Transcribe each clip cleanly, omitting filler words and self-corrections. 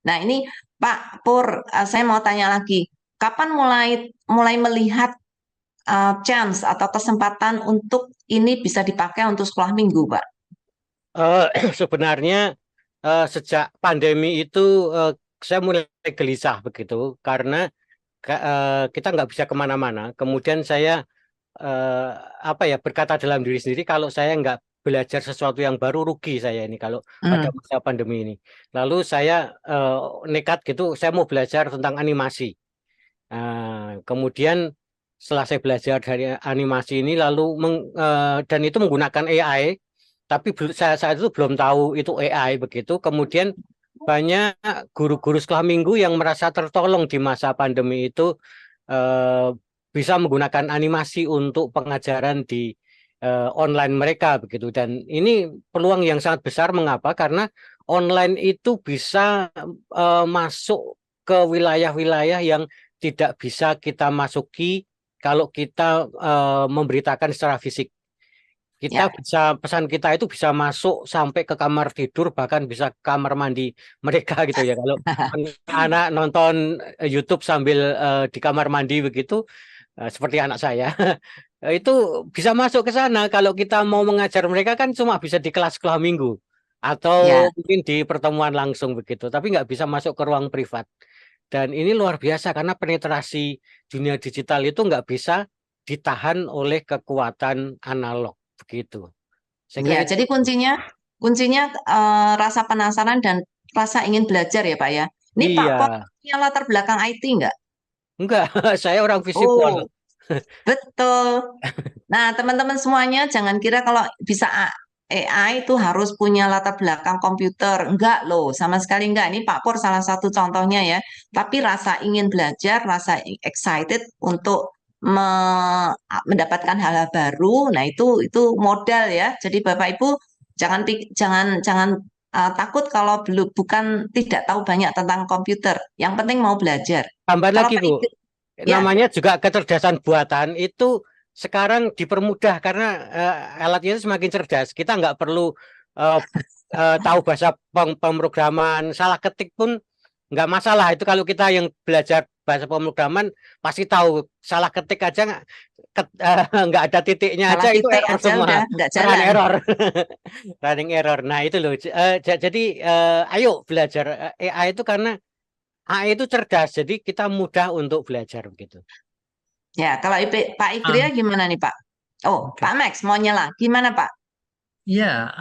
Nah, ini Pak Pur, saya mau tanya lagi, kapan mulai mulai melihat chance atau kesempatan untuk ini bisa dipakai untuk sekolah minggu, Pak? Eh, Sebenarnya sejak pandemi itu eh, saya mulai gelisah begitu karena kita nggak bisa kemana-mana. Kemudian saya eh, apa ya berkata dalam diri sendiri kalau saya nggak belajar sesuatu yang baru rugi saya ini kalau pada Hmm. masa pandemi ini. Lalu saya eh, nekat gitu, saya mau belajar tentang animasi. Kemudian setelah saya belajar dari animasi ini lalu dan itu menggunakan AI, tapi saya saat itu belum tahu itu AI begitu. Kemudian banyak guru-guru sekolah minggu yang merasa tertolong di masa pandemi itu eh, bisa menggunakan animasi untuk pengajaran di online mereka begitu. Dan ini peluang yang sangat besar. Mengapa? Karena online itu bisa masuk ke wilayah-wilayah yang tidak bisa kita masuki kalau kita memberitakan secara fisik. Kita Ya. bisa pesan kita itu bisa masuk sampai ke kamar tidur bahkan bisa ke kamar mandi mereka gitu ya. Kalau anak nonton YouTube sambil di kamar mandi begitu seperti anak saya itu bisa masuk ke sana. Kalau kita mau mengajar mereka kan cuma bisa di kelas sekolah minggu atau Ya. mungkin di pertemuan langsung begitu, tapi nggak bisa masuk ke ruang privat. Dan ini luar biasa karena penetrasi dunia digital itu nggak bisa ditahan oleh kekuatan analog begitu. Saya kira Ya, itu. jadi kuncinya rasa penasaran dan rasa ingin belajar ya, Pak ya. Ini Pak Pur Iya, punya latar belakang IT nggak? enggak, saya orang visipol. Oh, betul. Nah, teman-teman semuanya jangan kira kalau bisa AI itu harus punya latar belakang komputer. Enggak loh, sama sekali enggak. Ini Pak Pur salah satu contohnya ya. Tapi rasa ingin belajar, rasa excited untuk mendapatkan hal-hal baru, nah itu modal ya. Jadi Bapak Ibu jangan jangan takut kalau belum bukan tidak tahu banyak tentang komputer. Yang penting mau belajar. Tambah Kalau lagi, Pak Bu, Igor, ya. namanya juga kecerdasan buatan itu sekarang dipermudah karena alatnya itu semakin cerdas. Kita nggak perlu eh, tahu bahasa pemrograman, salah ketik pun nggak masalah. Itu kalau kita yang belajar bahasa pemrograman pasti tahu salah ketik aja nggak ada titiknya aja Salah itu titik error aja semua, udah nggak run jalan. error, running error. Nah itu loh. Jadi ayo belajar AI itu karena AI itu cerdas, jadi kita mudah untuk belajar begitu. Ya, kalau Pak Igria Um, gimana nih Pak? Oh, oke. Pak Max mau nyela. Gimana Pak? Ya,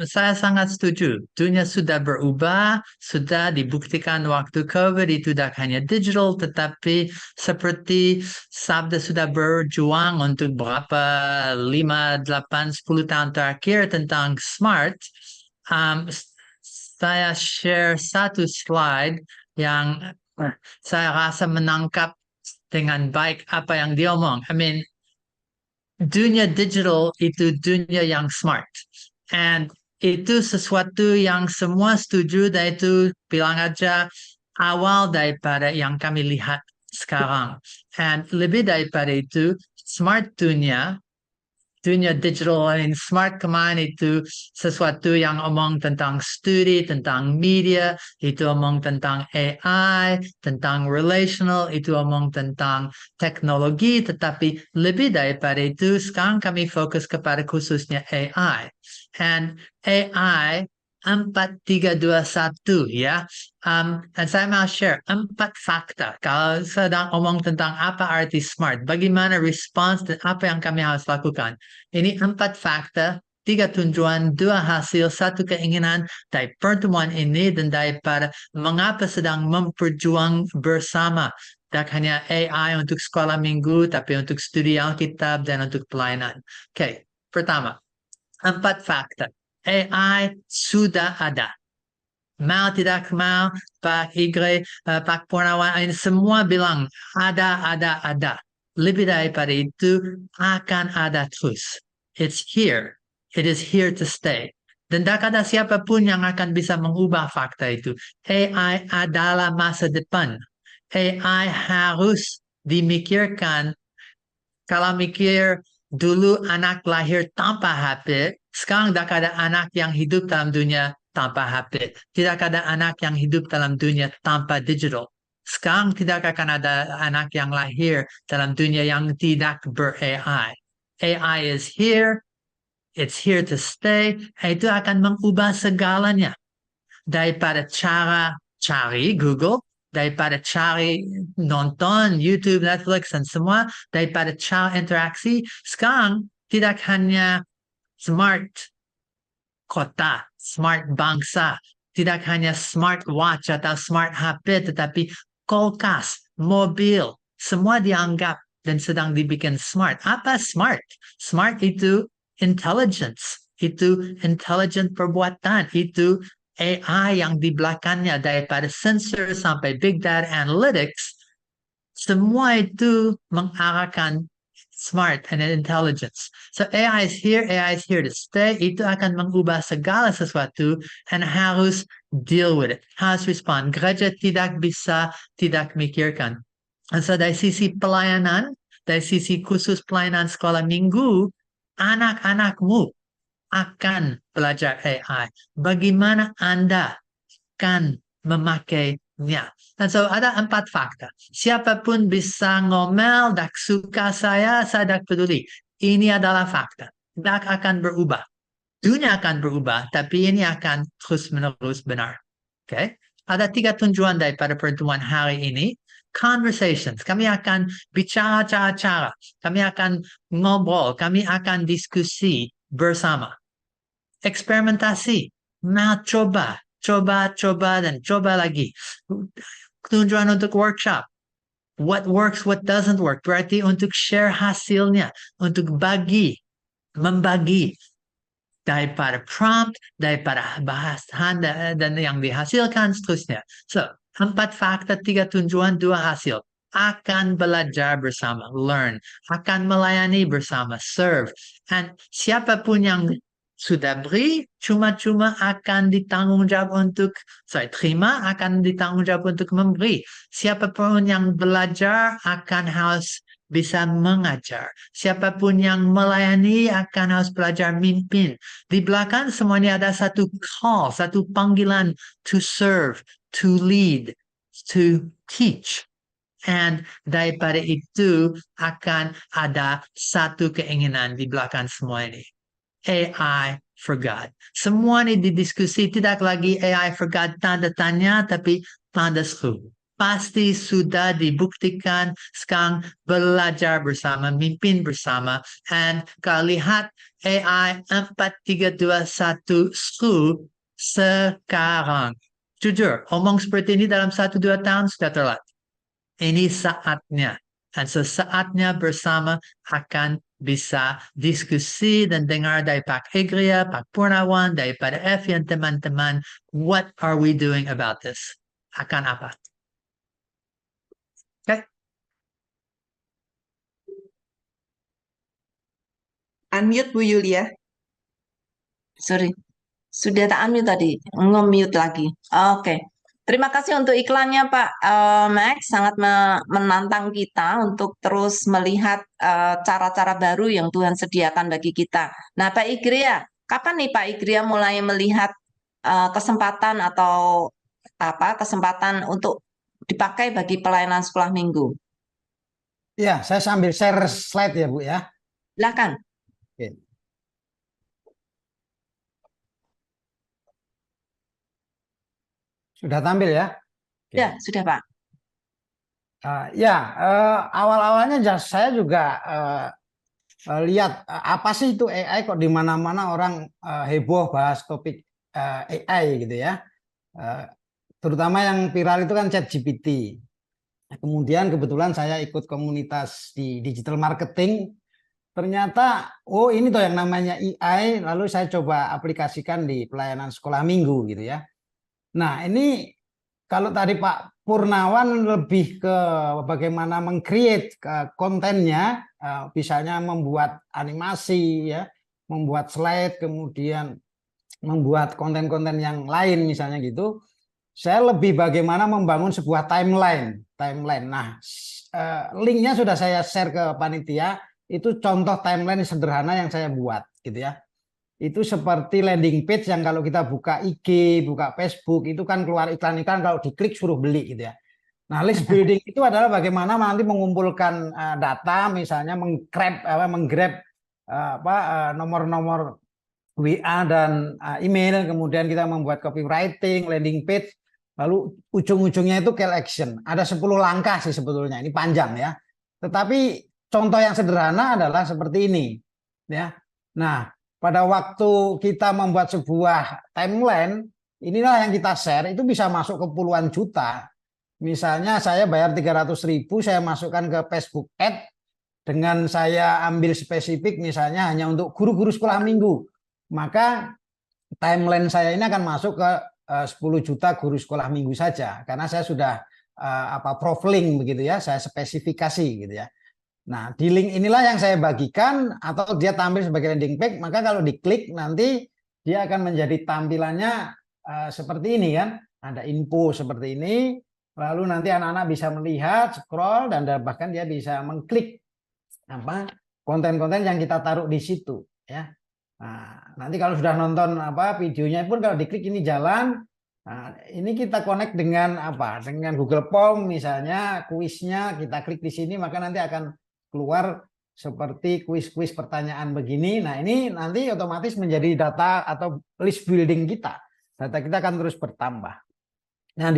saya sangat setuju. Dunia sudah berubah, sudah dibuktikan waktu COVID itu tidak hanya digital, tetapi seperti Sabda sudah berjuang untuk berapa 5, 8, 10 tahun terakhir tentang smart. Saya share satu slide yang saya rasa menangkap dengan baik apa yang dia omong. I mean, dunia digital itu dunia yang smart. And itu sesuatu yang semua setuju dan itu bilang aja awal daripada yang kami lihat sekarang. And lebih daripada itu, smart dunia digital and smart kemarin itu sesuatu yang omong tentang studi, tentang media, itu omong tentang AI, tentang relational, itu omong tentang teknologi, tetapi lebih daripada itu sekarang kami fokus kepada khususnya AI. And AI 4321 ya. Dan saya mau share 4 fakta. Kalau sedang omong tentang apa arti smart, bagaimana respons dan apa yang kami harus lakukan. Ini 4 fakta, 3 tujuan, 2 hasil, 1 keinginan dari pertemuan ini dan daripada mengapa sedang memperjuang bersama. Tak hanya AI untuk sekolah minggu, tapi untuk studi Alkitab dan untuk pelayanan. Oke, pertama, 4 fakta. AI sudah ada. Mau tidak mau, Pak Igre, Pak Purnawan, ini semua bilang ada. Lebih daripada itu, akan ada terus. It's here. It is here to stay. Dan tak ada siapapun yang akan bisa mengubah fakta itu. AI adalah masa depan. AI harus dimikirkan kalau mikir dulu anak lahir tanpa HP, sekarang dah ada anak yang hidup dalam dunia tanpa HP. Tidak ada anak yang hidup dalam dunia tanpa digital. Sekarang tidak akan ada anak yang lahir dalam dunia yang tidak ber-AI. AI is here, it's here to stay. Itu akan mengubah segalanya. Daripada cara cari Google, daripada cari nonton YouTube, Netflix, dan semua, daripada cara interaksi, sekarang tidak hanya smart kota, smart bangsa, tidak hanya smart watch atau smart HP, tetapi kulkas, mobil, semua dianggap dan sedang dibikin smart. Apa smart? Smart itu intelligence, itu intelligent perbuatan, itu AI yang di belakangnya daripada sensor sampai big data analytics, semua itu mengarahkan smart and intelligence. So AI is here to stay. Itu akan mengubah segala sesuatu and harus deal with it, harus respond. Gereja tidak bisa tidak mikirkan. And so dari sisi pelayanan, dari sisi khusus pelayanan sekolah minggu, anak-anakmu akan belajar AI. Bagaimana Anda akan memakainya? Dan so ada 4 fakta. Siapapun bisa ngomel, dak suka saya dak peduli. Ini adalah fakta. Dak akan berubah. Dunia akan berubah, tapi ini akan terus-menerus benar. Okay? Ada 3 tujuan daripada pertemuan hari ini. Conversations. Kami akan bicara cara-cara. Kami akan ngobrol. Kami akan diskusi bersama. Eksperimentasi, nah coba, dan coba lagi. Tujuan untuk workshop, what works, what doesn't work, berarti untuk share hasilnya, untuk membagi daripada prompt, daripada bahasan dan yang dihasilkan seterusnya. So, 4 fakta, 3 tujuan, 2 hasil. Akan belajar bersama, learn, akan melayani bersama, serve, and siapapun yang sudah beri, cuma-cuma akan ditanggung jawab untuk, terima, akan ditanggung jawab untuk memberi. Siapapun yang belajar akan harus bisa mengajar. Siapapun yang melayani akan harus belajar mimpin. Di belakang semuanya ada satu call, satu panggilan to serve, to lead, to teach. And daripada itu akan ada satu keinginan di belakang semua ini. AI for God. Semua ini didiskusi, tidak lagi AI for God tanda tanya, tapi tanda seru. Pasti sudah dibuktikan sekarang belajar bersama, mimpin bersama. And kalau lihat AI 4, 3, 2, 1 seru sekarang. Jujur, omong seperti ini dalam 1-2 tahun sudah terlambat. Ini saatnya. Dan sesaatnya bersama akan bisa diskusi dan dengar dari Pak Egria, Pak Purnawan, daripada Evian teman-teman, what are we doing about this? Akan apa? Okay. Unmute Bu Yulia. Sorry, sudah tak unmute tadi, nge-mute lagi. Oke. Terima kasih untuk iklannya Pak Max, sangat menantang kita untuk terus melihat cara-cara baru yang Tuhan sediakan bagi kita. Nah Pak Igria, kapan nih Pak Igria mulai melihat kesempatan atau kesempatan untuk dipakai bagi pelayanan sekolah minggu? Ya, saya sambil share slide ya Bu ya. Silakan. Oke. Sudah tampil ya? Ya, sudah Pak. Awal-awalnya saya juga lihat apa sih itu AI, kok di mana-mana orang heboh bahas topik AI gitu ya. Terutama yang viral itu kan ChatGPT. Kemudian kebetulan saya ikut komunitas di digital marketing. Ternyata, oh ini tuh yang namanya AI, lalu saya coba aplikasikan di pelayanan sekolah minggu gitu ya. Nah ini kalau tadi Pak Purnawan lebih ke bagaimana meng-create kontennya, misalnya membuat animasi ya, membuat slide, kemudian membuat konten-konten yang lain misalnya gitu. Saya lebih bagaimana membangun sebuah timeline. Nah, linknya sudah saya share ke panitia. Itu contoh timeline sederhana yang saya buat gitu ya. itu seperti landing page yang kalau kita buka IG, buka Facebook itu kan keluar iklan-iklan, kalau diklik suruh beli gitu ya. Nah, list building itu adalah bagaimana nanti mengumpulkan data, misalnya menggrab nomor-nomor WA dan email, kemudian kita membuat copywriting, landing page, lalu ujung-ujungnya itu call action. Ada 10 langkah sih sebetulnya, ini panjang ya. Tetapi contoh yang sederhana adalah seperti ini, ya. Nah, pada waktu kita membuat sebuah timeline, inilah yang kita share, itu bisa masuk ke puluhan juta. Misalnya saya bayar 300.000, saya masukkan ke Facebook Ad, dengan saya ambil spesifik misalnya hanya untuk guru-guru sekolah minggu, maka timeline saya ini akan masuk ke 10 juta guru sekolah minggu saja, karena saya sudah profiling begitu ya, saya spesifikasi gitu ya. Nah, di link inilah yang saya bagikan atau dia tampil sebagai landing page, maka kalau diklik nanti dia akan menjadi tampilannya seperti ini kan, ada info seperti ini, lalu nanti anak-anak bisa melihat, scroll, dan bahkan dia bisa mengklik konten-konten yang kita taruh di situ ya. Nah, nanti kalau sudah nonton videonya pun kalau diklik ini jalan. Nah, ini kita connect dengan dengan Google Form misalnya, kuisnya kita klik di sini, maka nanti akan keluar seperti kuis-kuis pertanyaan begini. Nah, ini nanti otomatis menjadi data atau list building kita. Data kita akan terus bertambah. Nah,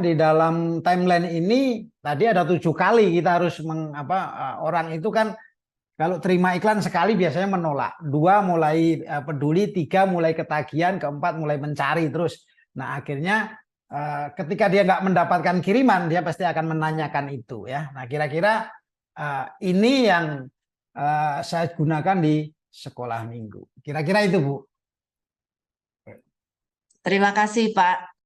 di dalam timeline ini tadi ada 7 kali kita harus orang itu kan kalau terima iklan sekali biasanya menolak, 2 mulai peduli, 3 mulai ketagihan, 4 mulai mencari terus. Nah, akhirnya ketika dia nggak mendapatkan kiriman, dia pasti akan menanyakan itu ya. Nah, kira-kira ini yang saya gunakan di sekolah minggu. Kira-kira itu, Bu. Terima kasih, Pak.